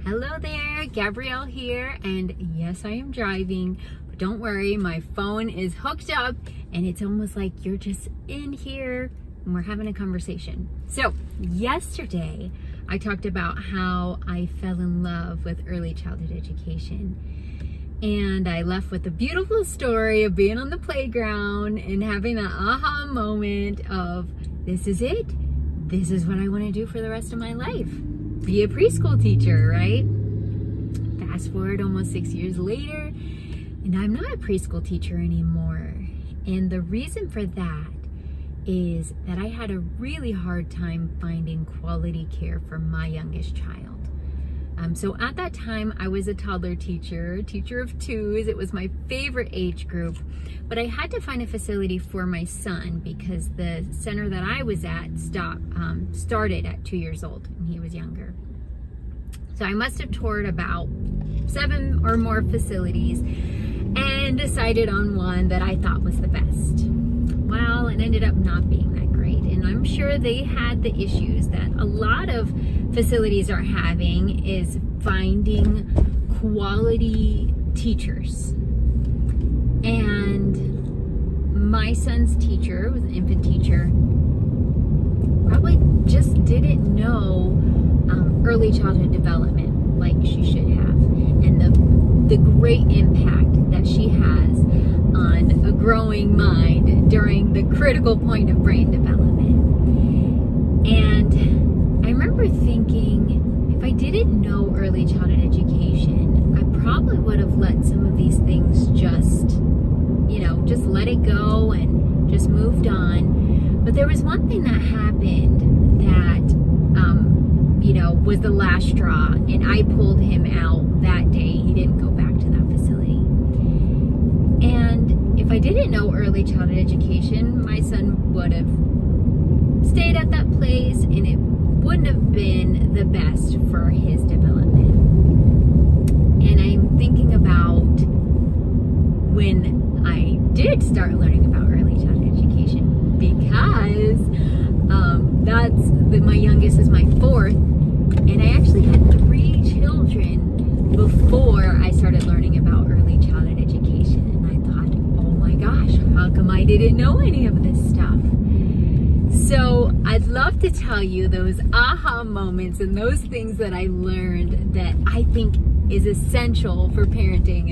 Hello there, Gabrielle here, and yes, I am driving, but don't worry, my phone is hooked up and it's almost like you're just in here and we're having a conversation. So yesterday I talked about how I fell in love with early childhood education, and I left with a beautiful story of being on the playground and having an aha moment of, this is it, this is what I want to do for the rest of my life. Be a preschool teacher, right? Fast forward almost 6 years later, and I'm not a preschool teacher anymore. And the reason for that is that I had a really hard time finding quality care for my youngest child. So at that time, I was a toddler teacher of twos. It was my favorite age group, but I had to find a facility for my son because the center that I was at started at 2 years old and he was younger. So I must have toured about 7 or more facilities and decided on one that I thought was the best. Well, it ended up not being that great, and I'm sure they had the issues that a lot of facilities are having, is finding quality teachers. And my son's teacher was an infant teacher, probably just didn't know early childhood development like she should have, and the great impact that she has on a growing mind during the critical point of brain development. And I remember thinking, if I didn't know early childhood education, I probably would have let some of these things just let it go and just moved on. But there was one thing that happened that was the last straw, and I pulled him out that day. He didn't go back to that facility. And if I didn't know early childhood education, my son would have stayed at that place, and it wouldn't have been the best for his development. And I'm thinking about when I did start learning about early childhood education, because my youngest is my 4th, and I actually had 3 children before I started learning about early childhood education. And I thought, oh my gosh, how come I didn't know any of this stuff? So I'd love to tell you those aha moments and those things that I learned that I think is essential for parenting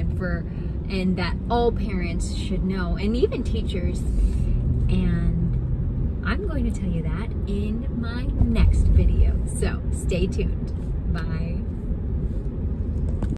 and that all parents should know, and even teachers. And I'm going to tell you that in my next video. So stay tuned. Bye.